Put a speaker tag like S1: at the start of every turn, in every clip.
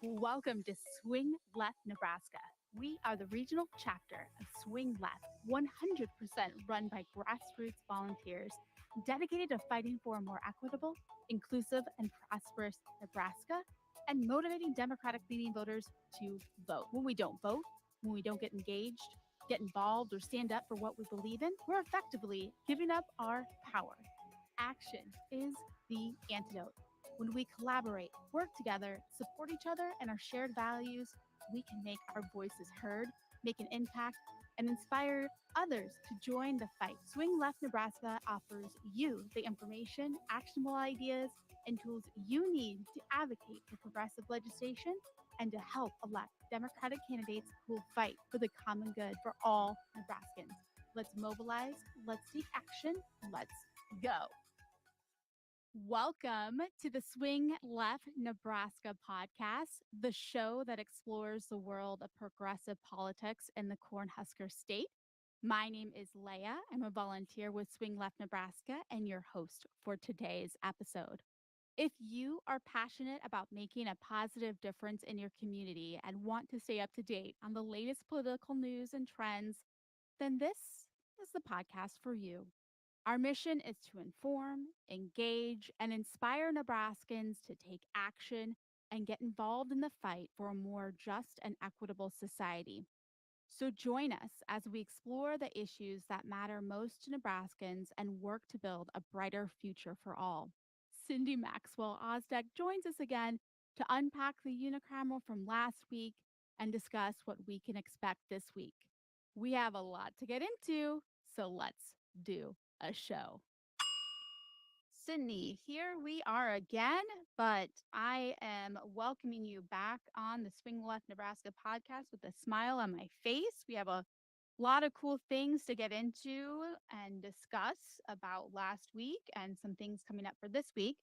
S1: Welcome to Swing Left, Nebraska. We are the regional chapter of Swing Left, 100% run by grassroots volunteers dedicated to fighting for a more equitable, inclusive, and prosperous Nebraska and motivating Democratic leaning voters to vote. When we don't vote, when we don't get engaged, get involved, or stand up for what we believe in, we're effectively giving up our power. Action is the antidote. When we collaborate, work together, support each other, and our shared values, we can make our voices heard, make an impact, and inspire others to join the fight. Swing Left Nebraska offers you the information, actionable ideas, and tools you need to advocate for progressive legislation and to help elect Democratic candidates who will fight for the common good for all Nebraskans. Let's mobilize, let's take action, let's go. Welcome to the Swing Left Nebraska podcast, the show that explores the world of progressive politics in the Cornhusker State. My name is Leah. I'm a volunteer with Swing Left Nebraska and your host for today's episode. If you are passionate about making a positive difference in your community and want to stay up to date on the latest political news and trends, then this is the podcast for you. Our mission is to inform, engage, and inspire Nebraskans to take action and get involved in the fight for a more just and equitable society. So join us as we explore the issues that matter most to Nebraskans and work to build a brighter future for all. Cindy Maxwell-Ostdiek joins us again to unpack the unicameral from last week and discuss what we can expect this week. We have a lot to get into, so let's do a show. Sydney, here we are again, but I am welcoming you back on the Swing Left Nebraska podcast with a smile on my face. We have a lot of cool things to get into and discuss about last week and some things coming up for this week.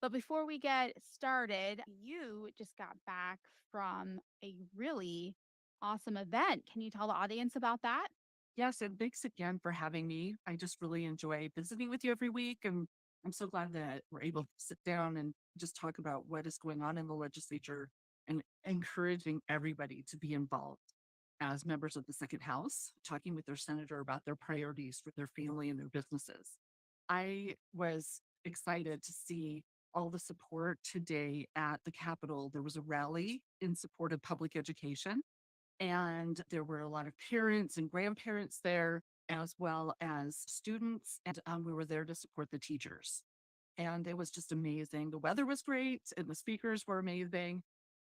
S1: But before we get started, you just got back from a really awesome event. Can you tell the audience about that?
S2: Yes, and thanks again for having me. I just really enjoy visiting with you every week. And I'm so glad that we're able to sit down and just talk about what is going on in the legislature and encouraging everybody to be involved as members of the second house, talking with their senator about their priorities for their family and their businesses. I was excited to see all the support today at the Capitol. There was a rally in support of public education and there were a lot of parents and grandparents there, as well as students. And we were there to support the teachers. And it was just amazing. The weather was great and the speakers were amazing.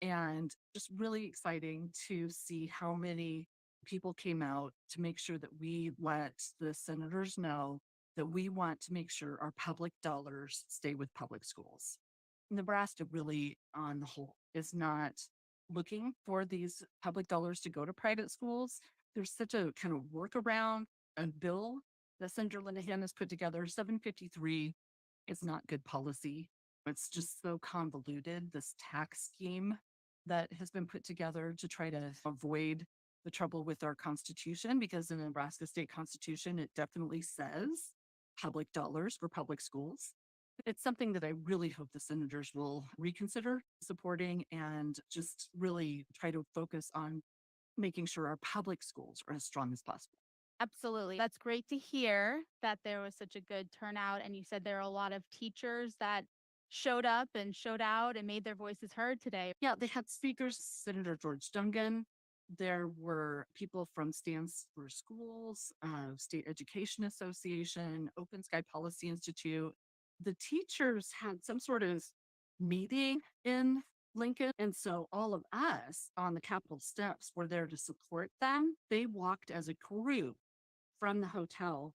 S2: And just really exciting to see how many people came out to make sure that we let the senators know that we want to make sure our public dollars stay with public schools. Nebraska really, on the whole, is not looking for these public dollars to go to private schools. There's such a kind of workaround, a bill that Senator Linehan has put together, 753. It's not good policy. It's just so convoluted, this tax scheme that has been put together to try to avoid the trouble with our Constitution, because in the Nebraska state Constitution, it definitely says public dollars for public schools. It's something that I really hope the senators will reconsider supporting and just really try to focus on making sure our public schools are as strong as possible.
S1: Absolutely. That's great to hear that there was such a good turnout. And you said there are a lot of teachers that showed up and showed out and made their voices heard today.
S2: Yeah, they had speakers, Senator George Dungan. There were people from Stands for Schools, State Education Association, Open Sky Policy Institute. The teachers had some sort of meeting in Lincoln. And so all of us on the Capitol steps were there to support them. They walked as a group from the hotel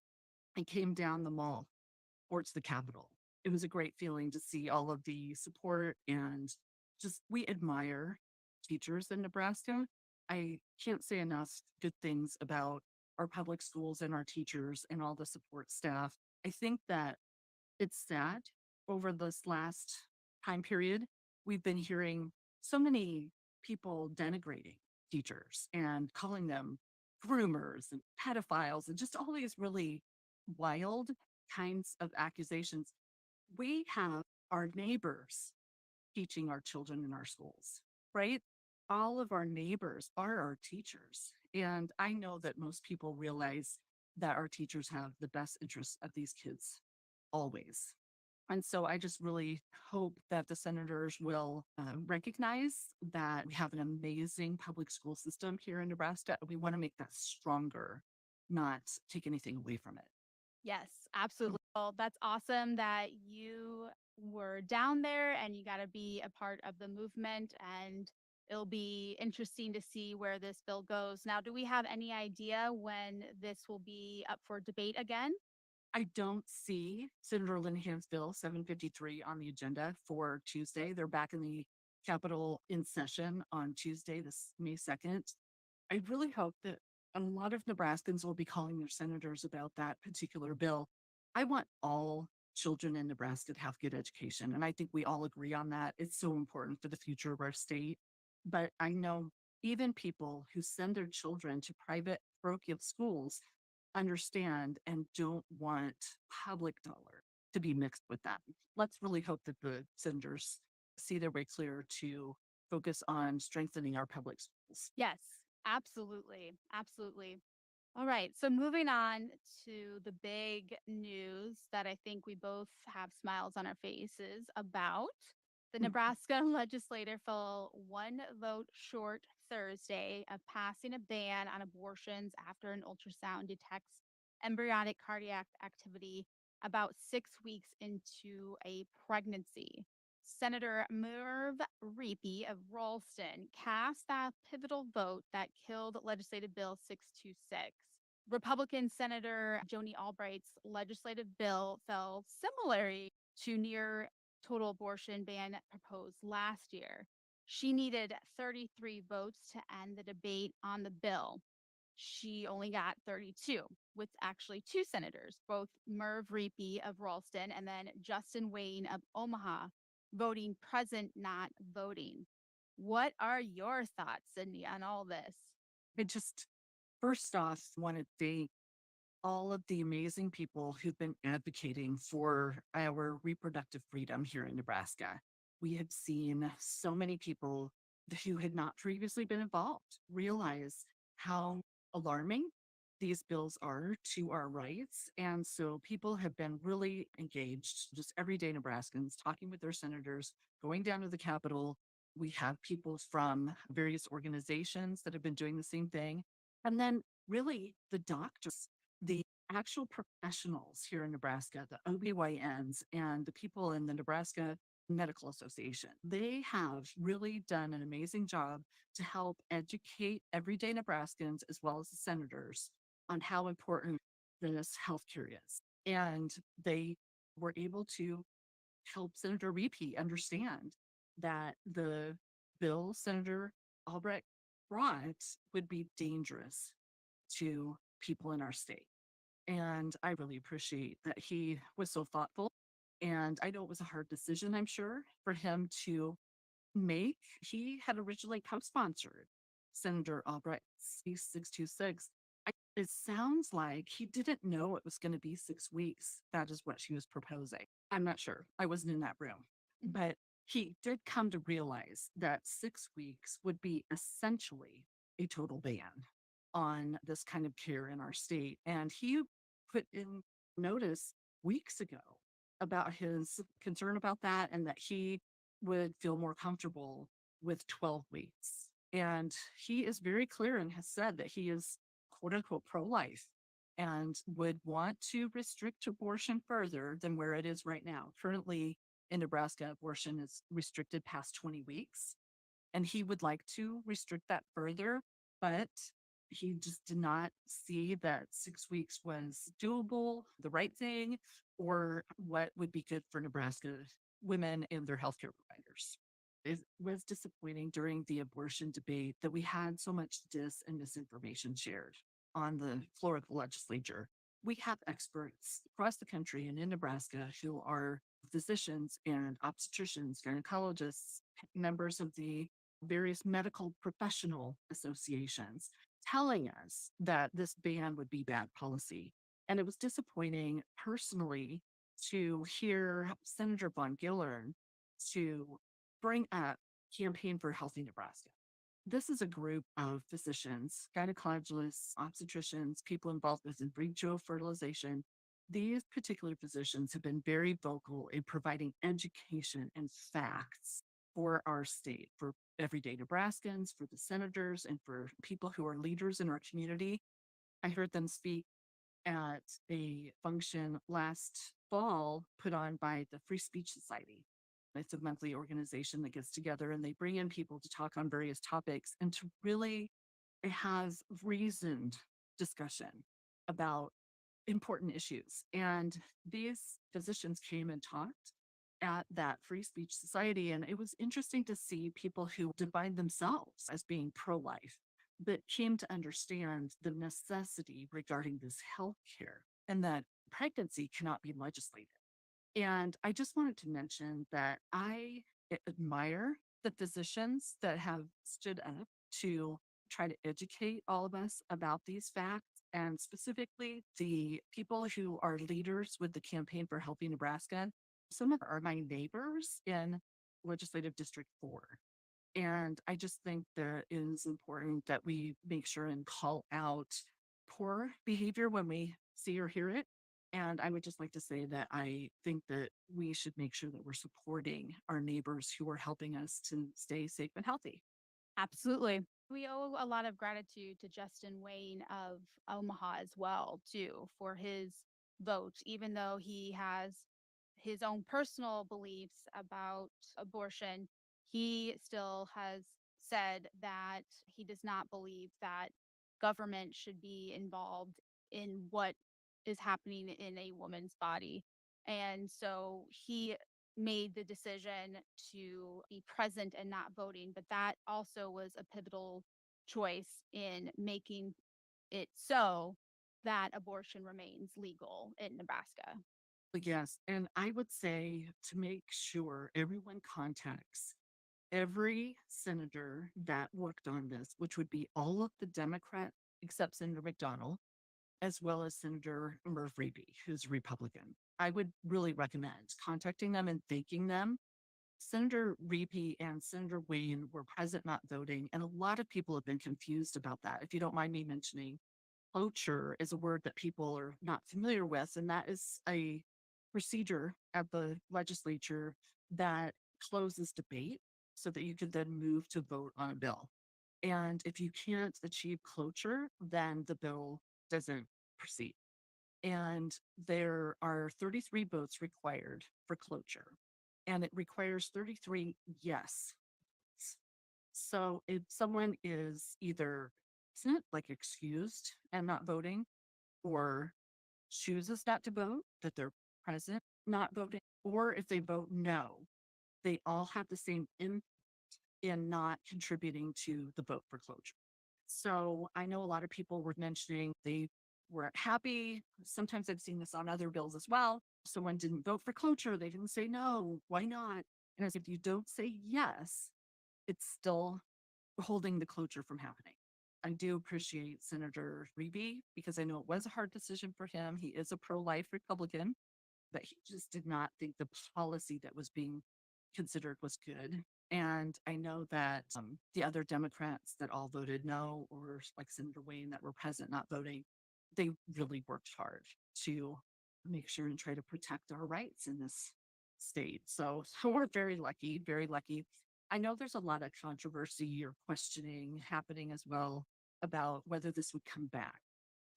S2: and came down the mall towards the Capitol. It was a great feeling to see all of the support, and just we admire teachers in Nebraska. I can't say enough good things about our public schools and our teachers and all the support staff. I think that it's sad over this last time period, we've been hearing so many people denigrating teachers and calling them groomers and pedophiles and just all these really wild kinds of accusations. We have our neighbors teaching our children in our schools. right? All of our neighbors are our teachers. And I know that most people realize that our teachers have the best interests of these kids always. And so I just really hope that the senators will recognize that we have an amazing public school system here in Nebraska. We want to make that stronger, not take anything away from it.
S1: Yes, absolutely. Well, that's awesome that you were down there and you got to be a part of the movement. And it'll be interesting to see where this bill goes. Now, do we have any idea when this will be up for debate again?
S2: I don't see Senator Linehan's bill 753 on the agenda for Tuesday. They're back in the Capitol in session on Tuesday, this May 2nd. I really hope that a lot of Nebraskans will be calling their senators about that particular bill. I want all children in Nebraska to have good education. And I think we all agree on that. It's so important for the future of our state. But I know even people who send their children to private parochial schools understand and don't want public dollar to be mixed with that. Let's really hope that the senators see their way clear to focus on strengthening our public schools.
S1: Yes, absolutely. Absolutely. All right. So moving on to the big news that I think we both have smiles on our faces about. The Nebraska legislature fell one vote short Thursday of passing a ban on abortions after an ultrasound detects embryonic cardiac activity about 6 weeks into a pregnancy. Senator Merv Reapy of Ralston cast that pivotal vote that killed Legislative Bill 626. Republican Senator Joni Albright's legislative bill fell similarly to near total abortion ban proposed last year. She needed 33 votes to end the debate on the bill. She only got 32, with actually two senators, both Merv Reapy of Ralston and then Justin Wayne of Omaha, voting present, not voting. What are your thoughts, Sydney, on all this?
S2: I just first off want to thank all of the amazing people who've been advocating for our reproductive freedom here in Nebraska. We have seen so many people who had not previously been involved realize how alarming these bills are to our rights. And so people have been really engaged, just everyday Nebraskans talking with their senators, going down to the Capitol. We have people from various organizations that have been doing the same thing. And then really the doctors, the actual professionals here in Nebraska, the OBYNs and the people in the Nebraska Medical Association, they have really done an amazing job to help educate everyday Nebraskans as well as the senators on how important this healthcare is. And they were able to help Senator Repeat understand that the bill Senator Albrecht brought would be dangerous to people in our state. And I really appreciate that he was so thoughtful. And I know it was a hard decision, I'm sure, for him to make. He had originally co sponsored Senator Albrecht's 626. It sounds like he didn't know it was going to be 6 weeks. That is what she was proposing. I'm not sure. I wasn't in that room. But he did come to realize that 6 weeks would be essentially a total ban on this kind of care in our state. And he put in notice weeks ago about his concern about that and that he would feel more comfortable with 12 weeks. And he is very clear and has said that he is quote unquote pro life and would want to restrict abortion further than where it is right now. Currently in Nebraska, abortion is restricted past 20 weeks. And he would like to restrict that further, but he just did not see that 6 weeks was doable, the right thing, or what would be good for Nebraska women and their healthcare providers. It was disappointing during the abortion debate that we had so much and misinformation shared on the floor of the legislature. We have experts across the country and in Nebraska who are physicians and obstetricians, gynecologists, members of the various medical professional associations telling us that this ban would be bad policy. And it was disappointing personally to hear Senator Von Gillern to bring up Campaign for Healthy Nebraska. This is a group of physicians, gynecologists, obstetricians, people involved with in vitro fertilization. These particular physicians have been very vocal in providing education and facts for our state, for everyday Nebraskans, for the senators, and for people who are leaders in our community. I heard them speak at a function last fall put on by the Free Speech Society. It's a monthly organization that gets together and they bring in people to talk on various topics and to really have reasoned discussion about important issues. And these physicians came and talked at that Free Speech Society. And it was interesting to see people who define themselves as being pro life, but came to understand the necessity regarding this healthcare and that pregnancy cannot be legislated. And I just wanted to mention that I admire the physicians that have stood up to try to educate all of us about these facts, and specifically the people who are leaders with the Campaign for Healthy Nebraska. Some of them are my neighbors in Legislative District 4. And I just think that it is important that we make sure and call out poor behavior when we see or hear it. And I would just like to say that I think that we should make sure that we're supporting our neighbors who are helping us to stay safe and healthy.
S1: Absolutely. We owe a lot of gratitude to Justin Wayne of Omaha as well, too, for his vote, even though he has his own personal beliefs about abortion. He still has said that he does not believe that government should be involved in what is happening in a woman's body. And so he made the decision to be present and not voting, but that also was a pivotal choice in making it so that abortion remains legal in Nebraska.
S2: But yes, and I would say to make sure everyone contacts every senator that worked on this, which would be all of the Democrat except Senator McDonald, as well as Senator Murphy, who's Republican. I would really recommend contacting them and thanking them. Senator Reapy and Senator Wayne were present, not voting, and a lot of people have been confused about that. If you don't mind me mentioning, cloture is a word that people are not familiar with, and that is a procedure at the legislature that closes debate so that you can then move to vote on a bill. And if you can't achieve cloture, then the bill doesn't proceed. And there are 33 votes required for cloture, and it requires 33 yes. So if someone is either absent, like excused and not voting, or chooses not to vote, that they're present, not voting, or if they vote no, they all have the same impact in not contributing to the vote for closure. So I know a lot of people were mentioning they weren't happy. Sometimes I've seen this on other bills as well. Someone didn't vote for cloture. They didn't say no. Why not? And as if you don't say yes, it's still holding the cloture from happening. I do appreciate Senator Reeby because I know it was a hard decision for him. He is a pro life Republican, but he just did not think the policy that was being considered was good. And I know that the other Democrats that all voted no, or like Senator Wayne that were present not voting, they really worked hard to make sure and try to protect our rights in this state. So we're very lucky, very lucky. I know there's a lot of controversy or questioning happening as well about whether this would come back.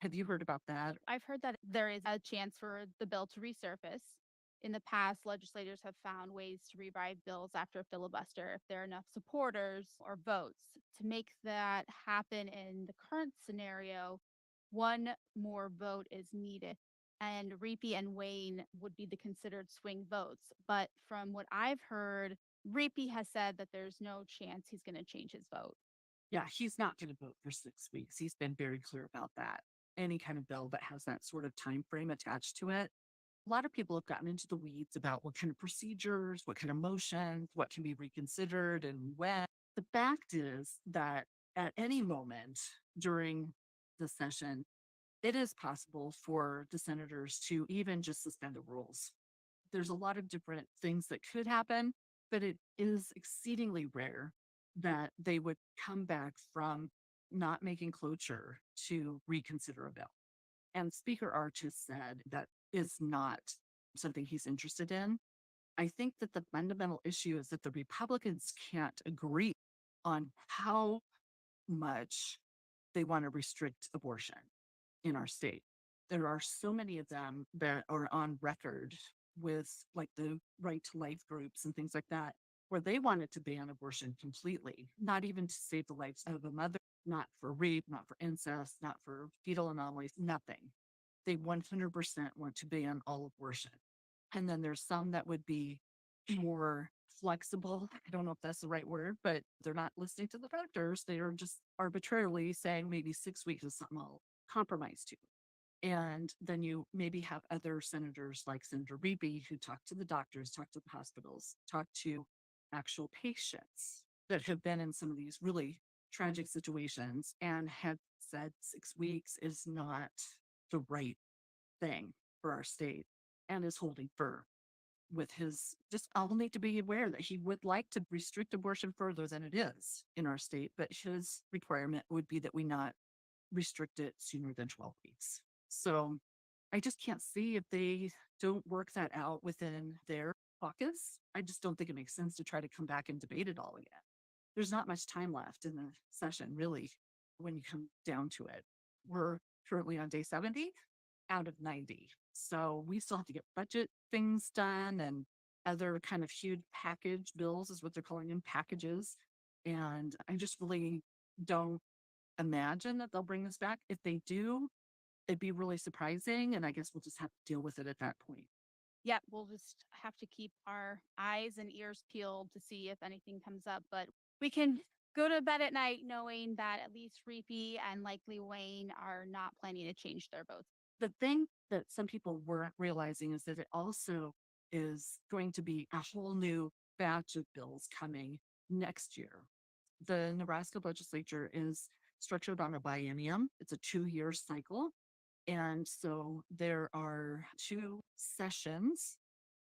S2: Have you heard about that?
S1: I've heard that there is a chance for the bill to resurface. In the past, legislators have found ways to revive bills after a filibuster if there are enough supporters or votes. To make that happen in the current scenario, one more vote is needed. And Reapy and Wayne would be the considered swing votes. But from what I've heard, Reapy has said that there's no chance he's going to change his vote.
S2: Yeah, he's not going to vote for 6 weeks. He's been very clear about that. Any kind of bill that has that sort of time frame attached to it. A lot of people have gotten into the weeds about what kind of procedures, what kind of motions, what can be reconsidered and when. The fact is that at any moment during the session, it is possible for the senators to even just suspend the rules. There's a lot of different things that could happen. but it is exceedingly rare that they would come back from not making cloture to reconsider a bill. And Speaker Arch has said that is not something he's interested in. I think that the fundamental issue is that the Republicans can't agree on how much they want to restrict abortion in our state. There are so many of them that are on record with like the right to life groups and things like that, where they wanted to ban abortion completely, not even to save the lives of a mother, not for rape, not for incest, not for fetal anomalies, nothing. They 100% want to ban all abortion. And then there's some that would be more flexible. I don't know if that's the right word, but they're not listening to the doctors. They are just arbitrarily saying maybe 6 weeks is something I'll compromise to. And then you maybe have other senators like Senator Reeby who talk to the doctors, talk to the hospitals, talk to actual patients that have been in some of these really tragic situations and have said 6 weeks is not the right thing for our state and is holding firm with his just I'll need to be aware that he would like to restrict abortion further than it is in our state, but his requirement would be that we not restrict it sooner than 12 weeks. So I just can't see if they don't work that out within their caucus. I just don't think it makes sense to try to come back and debate it all again. There's not much time left in the session, really, when you come down to it. We're currently on day 70 out of 90. So we still have to get budget things done and other kind of huge package bills, is what they're calling them, packages. And I just really don't imagine that they'll bring this back. If they do, it'd be really surprising. And I guess we'll just have to deal with it at that point.
S1: Yeah, we'll just have to keep our eyes and ears peeled to see if anything comes up. But we can go to bed at night knowing that at least Reapy and likely Wayne are not planning to change their votes.
S2: The thing that some people weren't realizing is that it also is going to be a whole new batch of bills coming next year. The Nebraska legislature is structured on a biennium. It's a 2-year cycle. And so there are 2 sessions.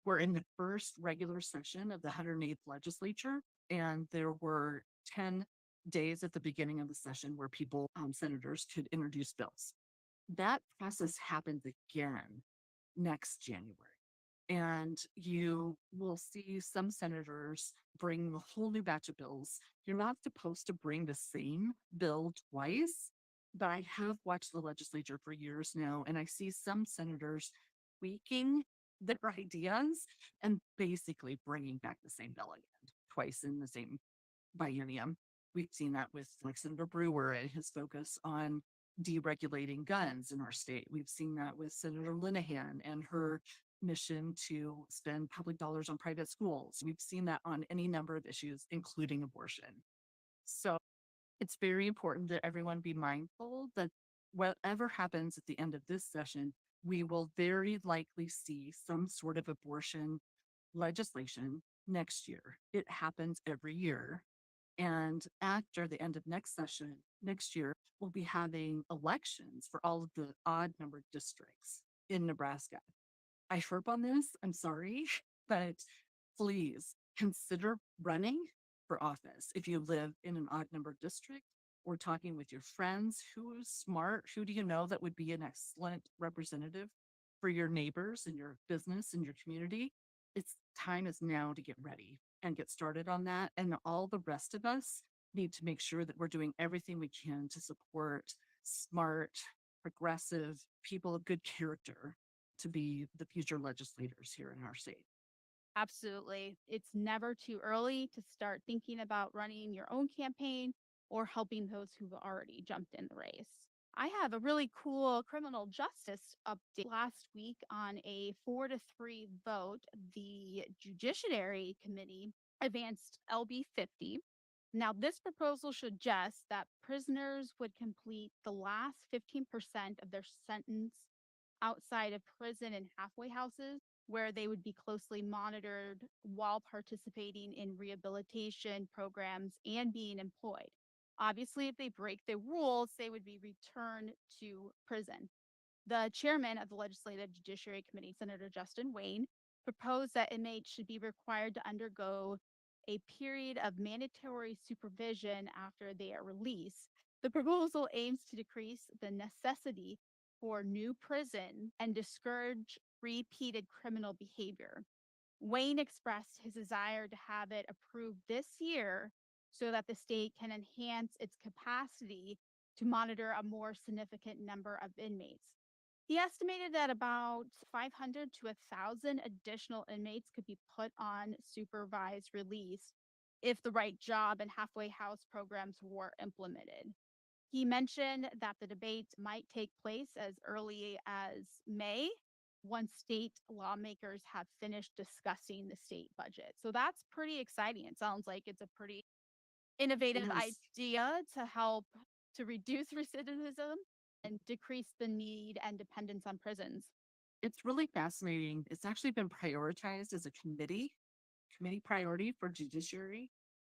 S2: We're in the first regular session of the 108th legislature, and there were 10 days at the beginning of the session where people, senators, could introduce bills. That process happens again next January. And you will see some senators bring a whole new batch of bills. You're not supposed to bring the same bill twice, but I have watched the legislature for years now, and I see some senators tweaking their ideas and basically bringing back the same bill again twice in the same biennium. We've seen that with like Senator Brewer and his focus on deregulating guns in our state. We've seen that with Senator Linehan and her mission to spend public dollars on private schools. We've seen that on any number of issues, including abortion. So it's very important that everyone be mindful that whatever happens at the end of this session, we will very likely see some sort of abortion legislation next year. It happens every year. And after the end of next session, next year, we'll be having elections for all of the odd numbered districts in Nebraska. I harp on this, I'm sorry, but please consider running for office. If you live in an odd numbered district or talking with your friends, who's smart, who do you know that would be an excellent representative for your neighbors and your business and your community? It's time is now to get ready and get started on that. And all the rest of us need to make sure that we're doing everything we can to support smart, progressive people of good character to be the future legislators here in our state.
S1: Absolutely. It's never too early to start thinking about running your own campaign or helping those who've already jumped in the race. I have a really cool criminal justice update. Last week on a 4-3 vote, the Judiciary Committee advanced LB 50. Now, this proposal suggests that prisoners would complete the last 15% of their sentence outside of prison and halfway houses, where they would be closely monitored while participating in rehabilitation programs and being employed. Obviously, if they break the rules, they would be returned to prison. The chairman of the Legislative Judiciary Committee, Senator Justin Wayne, proposed that inmates should be required to undergo a period of mandatory supervision after they are released. The proposal aims to decrease the necessity for new prison and discourage repeated criminal behavior. Wayne expressed his desire to have it approved this year so that the state can enhance its capacity to monitor a more significant number of inmates. He estimated that about 500 to 1,000 additional inmates could be put on supervised release if the right job and halfway house programs were implemented. He mentioned that the debate might take place as early as May once state lawmakers have finished discussing the state budget. So that's pretty exciting. It sounds like it's a pretty innovative
S2: Yes,
S1: idea to help to reduce recidivism and decrease the need and dependence on prisons.
S2: it's really fascinating. It's actually been prioritized as a committee priority for judiciary.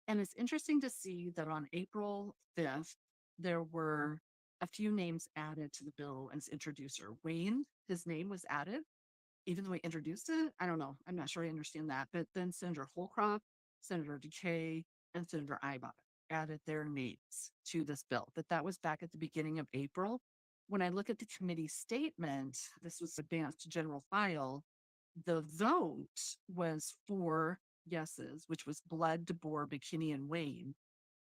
S2: And it's interesting to see that on April 5th, there were a few names added to the bill as introducer. Wayne, his name was added, even though he introduced it. I don't know. I'm not sure I understand that. But then Senator Holcroft, Senator DeKay, and Senator Ibach added their names to this bill. But that was back at the beginning of April. When I look at the committee statement, this was advanced to general file. The vote was 4 yeses, which was Blood, DeBoer, McKinney, and Wayne.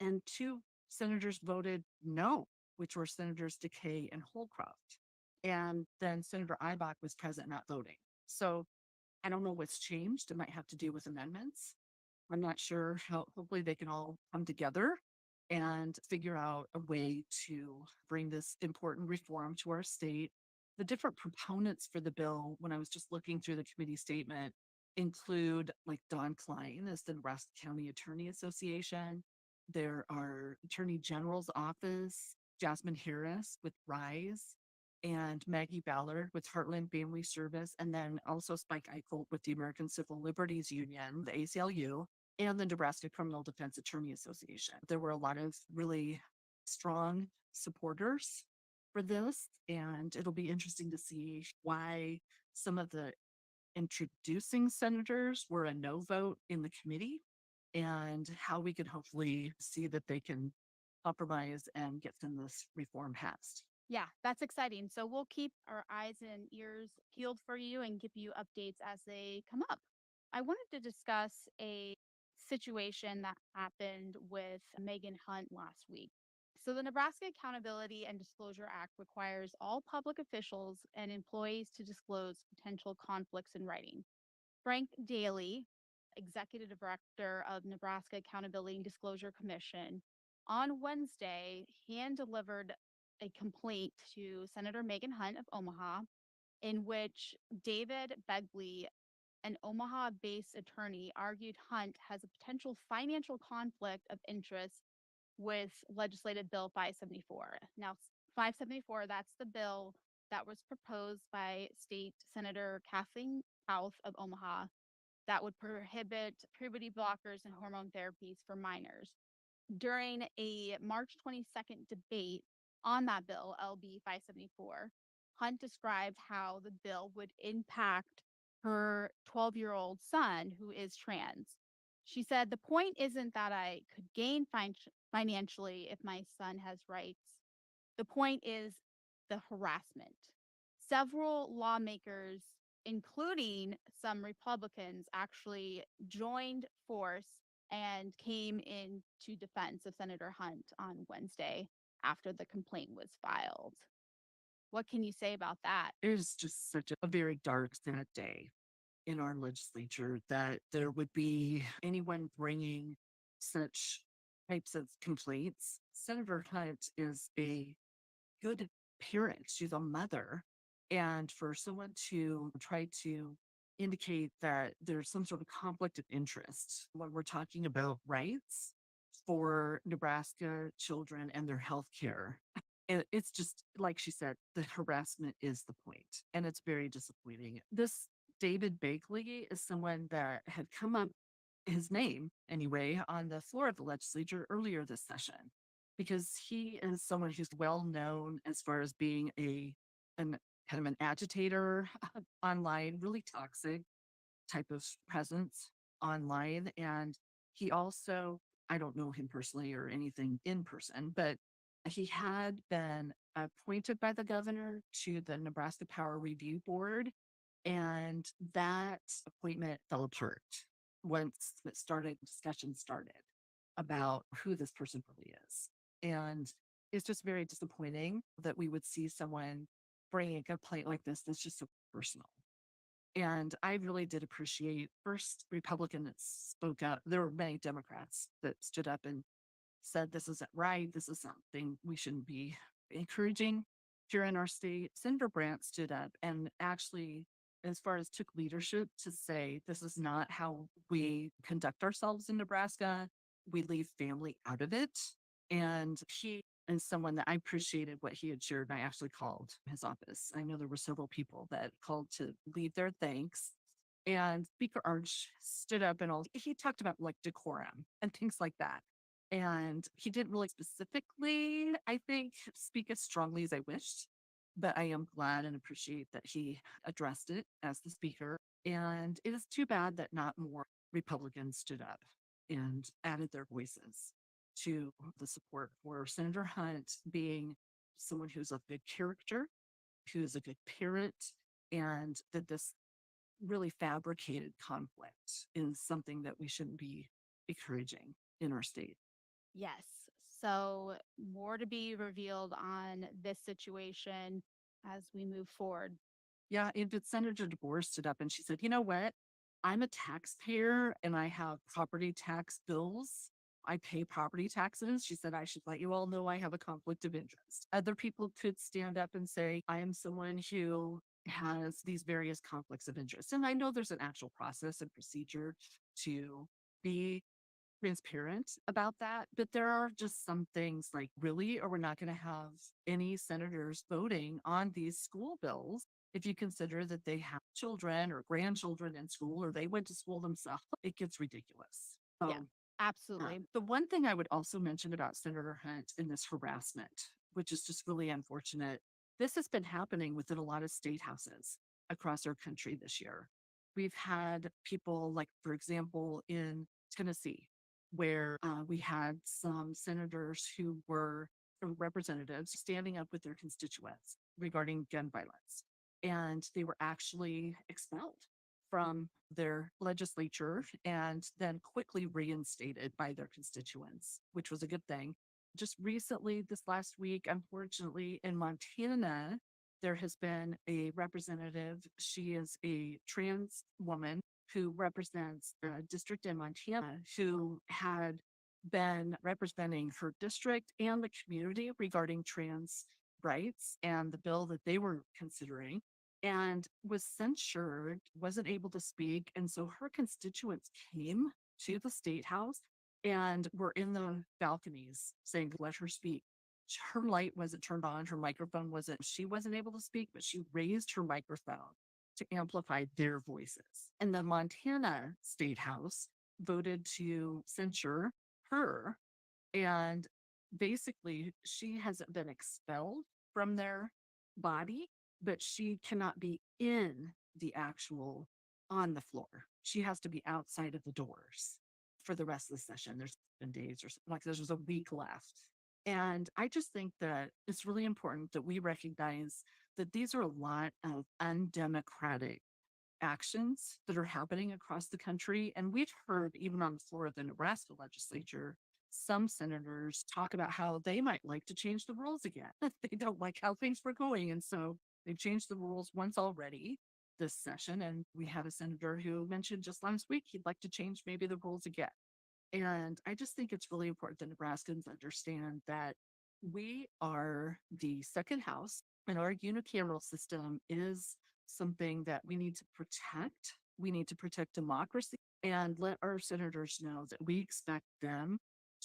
S2: And 2 senators voted no, which were Senators DeKay and Holcroft. And then Senator Ibach was present, not voting. So I don't know what's changed. It might have to do with amendments. I'm not sure how, hopefully, they can all come together and figure out a way to bring this important reform to our state. The different proponents for the bill, when I was just looking through the committee statement, include like Don Klein as the Nebraska County Attorney Association. There are Attorney General's Office, Jasmine Harris with RISE, and Maggie Ballard with Heartland Family Service, and then also Spike Eichel with the American Civil Liberties Union, the ACLU, and the Nebraska Criminal Defense Attorney Association. There were a lot of really strong supporters for this, and it'll be interesting to see why some of the introducing senators were a no vote in the committee and how we could hopefully see that they can compromise and get some of this reform passed.
S1: Yeah, that's exciting. So we'll keep our eyes and ears peeled for you and give you updates as they come up. I wanted to discuss a situation that happened with Megan Hunt last week. So, the Nebraska Accountability and Disclosure Act requires all public officials and employees to disclose potential conflicts in writing. Frank Daly, Executive Director of Nebraska Accountability and Disclosure Commission, on Wednesday hand delivered a complaint to Senator Megan Hunt of Omaha, in which David Begley, an Omaha based attorney, argued Hunt has a potential financial conflict of interest with legislative bill 574. Now, 574, that's the bill that was proposed by State Senator Kathleen South of Omaha that would prohibit puberty blockers and hormone therapies for minors. During a March 22nd debate on that bill, LB 574, Hunt described how the bill would impact her 12-year-old son, who is trans. She said, "The point isn't that I could gain financially if my son has rights. The point is the harassment." Several lawmakers, including some Republicans, actually joined force and came into defense of Senator Hunt on Wednesday after the complaint was filed. What can you say about that?
S2: It is just such a very dark, sad day in our legislature that there would be anyone bringing such types of complaints. Senator Hunt is a good parent. She's a mother. And for someone to try to indicate that there's some sort of conflict of interest when we're talking about rights for Nebraska children and their health care, it's just like she said, the harassment is the point, and it's very disappointing. This David Bakley is someone that had come up his name anyway on the floor of the legislature earlier this session because he is someone who's well known as far as being an kind of an agitator online, really toxic. type of presence online. And he also, I don't know him personally or anything in person, but he had been appointed by the governor to the Nebraska Power Review Board. And that appointment fell apart once discussion started about who this person really is. And it's just very disappointing that we would see someone bringing a complaint like this that's just so personal. And I really did appreciate first Republican that spoke out. There were many Democrats that stood up and said this isn't right. This is something we shouldn't be encouraging here in our state. Senator Brandt stood up and actually, as far as took leadership to say, this is not how we conduct ourselves in Nebraska. We leave family out of it. And he and someone that I appreciated what he had shared. And I actually called his office. I know there were several people that called to leave their thanks. And Speaker Arch stood up and he talked about like decorum and things like that. And he didn't really specifically, I think, speak as strongly as I wished, but I am glad and appreciate that he addressed it as the speaker. And it is too bad that not more Republicans stood up and added their voices to the support for Senator Hunt being someone who's a good character, who's a good parent, and that this really fabricated conflict is something that we shouldn't be encouraging in our state.
S1: Yes. So, more to be revealed on this situation as we move forward.
S2: Yeah, and Senator DeBoer stood up and she said, you know what? I'm a taxpayer and I have property tax bills. I pay property taxes. She said, I should let you all know I have a conflict of interest. Other people could stand up and say, I am someone who has these various conflicts of interest. And I know there's an actual process and procedure to be transparent about that. But there are just some things like, really, or we're not going to have any senators voting on these school bills if you consider that they have children or grandchildren in school or they went to school themselves. It gets ridiculous.
S1: Yeah, absolutely.
S2: The one thing I would also mention about Senator Hunt in this harassment, which is just really unfortunate, this has been happening within a lot of state houses across our country this year. We've had people like, for example, in Tennessee, where we had some senators who were representatives standing up with their constituents regarding gun violence. And they were actually expelled from their legislature and then quickly reinstated by their constituents, which was a good thing. Just recently, this last week, unfortunately, in Montana, there has been a representative. She is a trans woman who represents a district in Montana who had been representing her district and the community regarding trans rights and the bill that they were considering and was censured, wasn't able to speak. And so her constituents came to the state house and were in the balconies saying, let her speak. Her light wasn't turned on, her microphone wasn't, she wasn't able to speak, but she raised her microphone to amplify their voices. And the Montana State House voted to censure her. And basically, she hasn't been expelled from their body, but she cannot be in the actual on the floor. She has to be outside of the doors for the rest of the session. There's been days or something like there's a week left. And I just think that it's really important that we recognize that these are a lot of undemocratic actions that are happening across the country. And we've heard, even on the floor of the Nebraska legislature, some senators talk about how they might like to change the rules again. They don't like how things were going. And so they've changed the rules once already this session. And we had a senator who mentioned just last week he'd like to change maybe the rules again. And I just think it's really important that Nebraskans understand that we are the second house and our unicameral system is something that we need to protect. We need to protect democracy and let our senators know that we expect them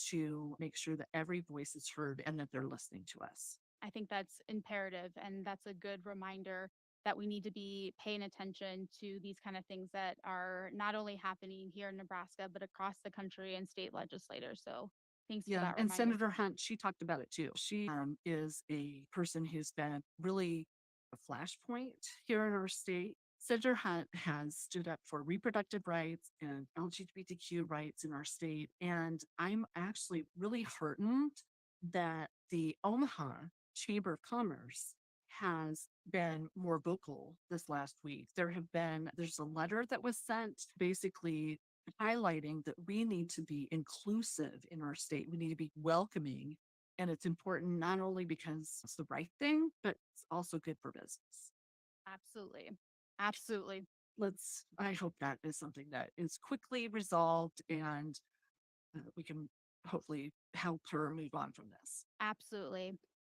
S2: to make sure that every voice is heard and that they're listening to us.
S1: I think that's imperative. And that's a good reminder that we need to be paying attention to these kind of things that are not only happening here in Nebraska, but across the country and state legislators. So thanks for
S2: Yeah,
S1: that
S2: and
S1: reminder.
S2: Senator Hunt, she talked about it too. She is a person who's been really a flashpoint here in our state Senator Hunt has stood up for reproductive rights and LGBTQ rights in our state. And I'm actually really heartened that the Omaha Chamber of Commerce has been more vocal this last week. There's a letter that was sent basically highlighting that we need to be inclusive in our state. We need to be welcoming. And it's important not only because it's the right thing, but it's also good for business.
S1: Absolutely. Absolutely.
S2: I hope that is something that is quickly resolved and we can hopefully help her move on from this.
S1: Absolutely.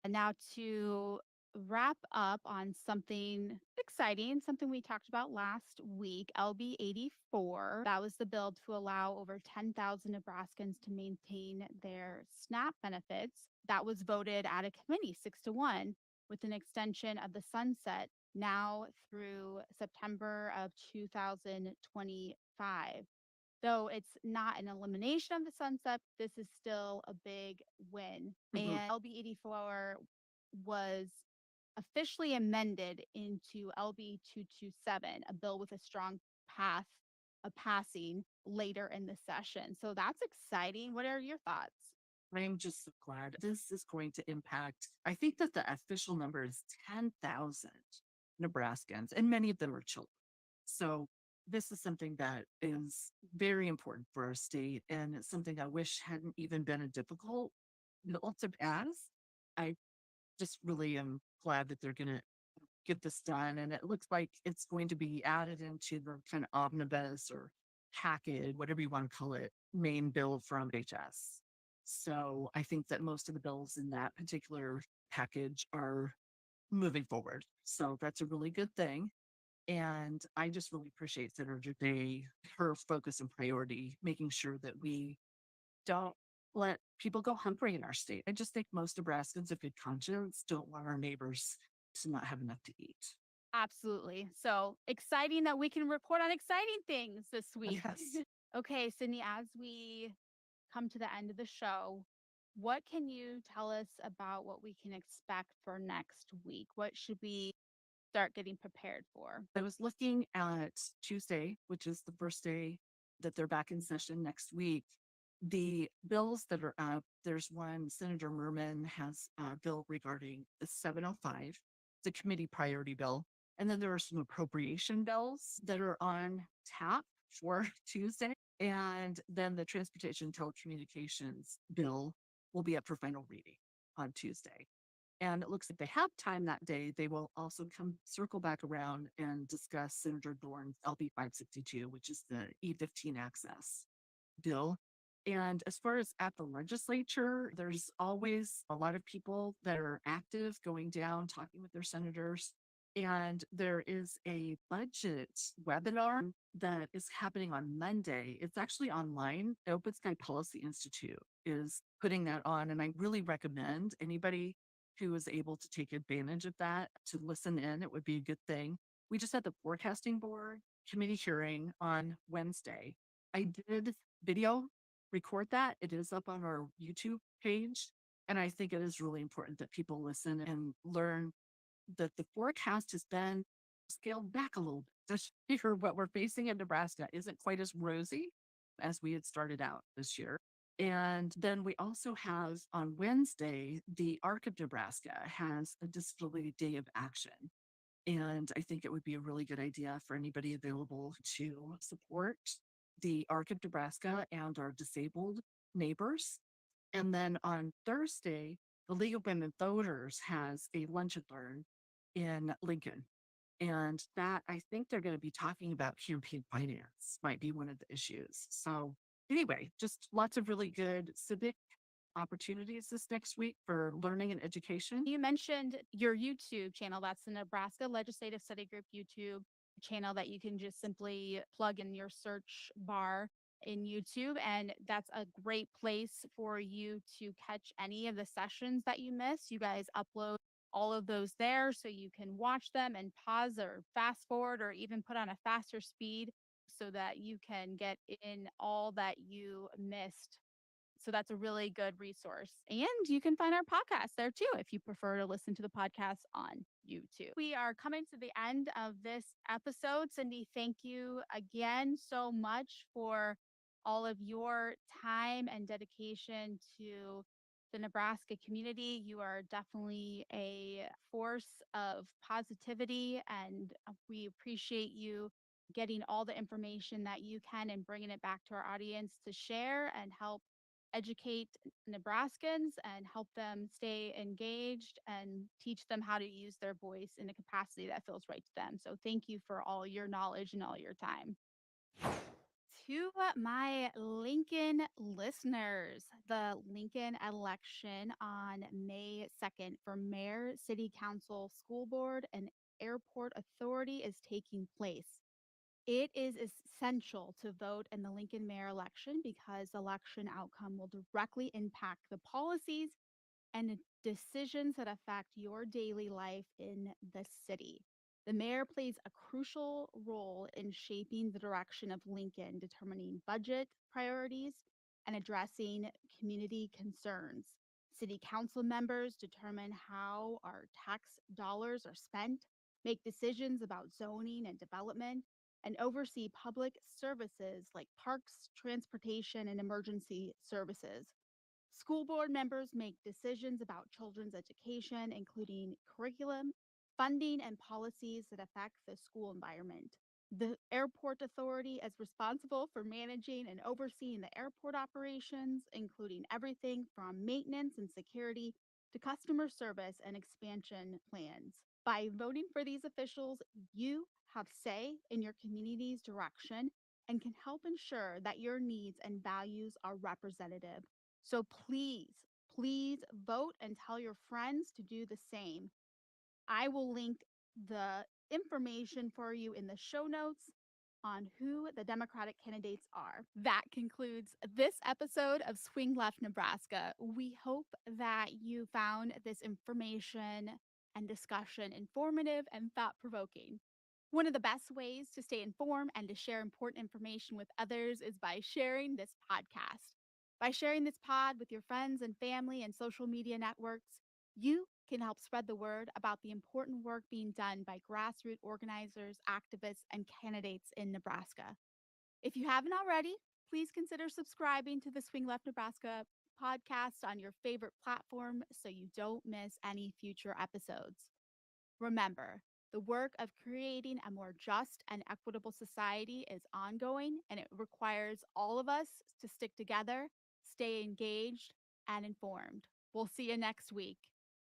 S1: And now to wrap up on something exciting, something we talked about last week, LB 84. That was the bill to allow over 10,000 Nebraskans to maintain their SNAP benefits. That was voted at a committee 6-1 with an extension of the sunset now through September of 2025. Though it's not an elimination of the sunset, this is still a big win.
S2: Mhm.
S1: And LB 84 was officially amended into LB 227, a bill with a strong path of passing later in the session. So that's exciting. What are your thoughts?
S2: I'm just so glad this is going to impact. I think that the official number is 10,000 Nebraskans, and many of them are children. So this is something that is very important for our state, and it's something I wish hadn't even been a difficult bill to pass. I just really am glad that they're going to get this done. And it looks like it's going to be added into the kind of omnibus or package, whatever you want to call it, main bill from HS. So I think that most of the bills in that particular package are moving forward. So that's a really good thing. And I just really appreciate Senator Day, her focus and priority, making sure that we don't let people go hungry in our state. I just think most Nebraskans of good conscience don't want our neighbors to not have enough to eat.
S1: Absolutely. So exciting that we can report on exciting things this week.
S2: Yes.
S1: Okay, Sydney, as we come to the end of the show, what can you tell us about what we can expect for next week? What should we start getting prepared for?
S2: I was looking at Tuesday, which is the first day that they're back in session next week. The bills that are up, there's one, Senator Merman has a bill regarding the 705, the committee priority bill. And then there are some appropriation bills that are on tap for Tuesday. And then the transportation and telecommunications bill will be up for final reading on Tuesday. And it looks like they have time that day. They will also come circle back around and discuss Senator Dorn's LB 562, which is the E15 access bill. And as far as at the legislature, there's always a lot of people that are active going down, talking with their senators. And there is a budget webinar that is happening on Monday. It's actually online. The Open Sky Policy Institute is putting that on. And I really recommend anybody who is able to take advantage of that to listen in. It would be a good thing. We just had the forecasting board committee hearing on Wednesday. I did video record that. It is up on our YouTube page. And I think it is really important that people listen and learn that the forecast has been scaled back a little bit. This year, what we're facing in Nebraska isn't quite as rosy as we had started out this year. And then we also have on Wednesday, the ARC of Nebraska has a disability day of action. And I think it would be a really good idea for anybody available to support the ARC of Nebraska and our disabled neighbors. And then on Thursday, the League of Women Voters has a lunch and learn in Lincoln. And that I think they're going to be talking about campaign finance, might be one of the issues. So, anyway, just lots of really good civic opportunities this next week for learning and education.
S1: You mentioned your YouTube channel. That's the Nebraska Legislative Study Group YouTube channel that you can just simply plug in your search bar in YouTube. And that's a great place for you to catch any of the sessions that you miss. You guys upload all of those there so you can watch them and pause or fast forward or even put on a faster speed so that you can get in all that you missed. So that's a really good resource. And you can find our podcast there too if you prefer to listen to the podcast on YouTube. We are coming to the end of this episode. Cindy, thank you again so much for all of your time and dedication to the Nebraska community. You are definitely a force of positivity, and we appreciate you getting all the information that you can and bringing it back to our audience to share and help educate Nebraskans and help them stay engaged and teach them how to use their voice in a capacity that feels right to them. So thank you for all your knowledge and all your time. To my Lincoln listeners, the Lincoln election on May 2nd for mayor, city council, school board, and airport authority is taking place. It is essential to vote in the Lincoln mayor election because the election outcome will directly impact the policies and decisions that affect your daily life in the city. The mayor plays a crucial role in shaping the direction of Lincoln, determining budget priorities and addressing community concerns. City council members determine how our tax dollars are spent, make decisions about zoning and development, and oversee public services like parks, transportation, and emergency services. School board members make decisions about children's education, including curriculum, funding, and policies that affect the school environment. The airport authority is responsible for managing and overseeing the airport operations, including everything from maintenance and security to customer service and expansion plans. By voting for these officials, you have say in your community's direction and can help ensure that your needs and values are representative. So please vote and tell your friends to do the same. I will link the information for you in the show notes on who the Democratic candidates are. That concludes this episode of Swing Left Nebraska. We hope that you found this information and discussion informative and thought provoking. One of the best ways to stay informed and to share important information with others is by sharing this podcast. By sharing this pod with your friends and family and social media networks, you can help spread the word about the important work being done by grassroots organizers, activists, and candidates in Nebraska. If you haven't already, please consider subscribing to the Swing Left Nebraska podcast on your favorite platform so you don't miss any future episodes. Remember, the work of creating a more just and equitable society is ongoing, and it requires all of us to stick together, stay engaged, and informed. We'll see you next week.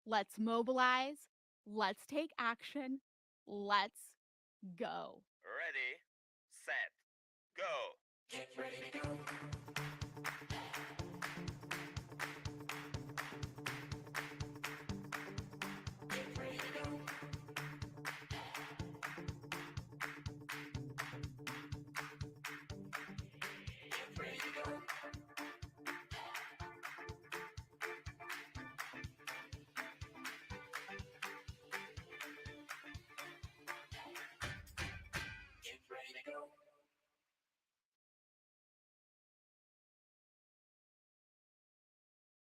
S1: Let's mobilize, let's take action, let's go.
S3: Ready, set, go.
S4: Get ready to go.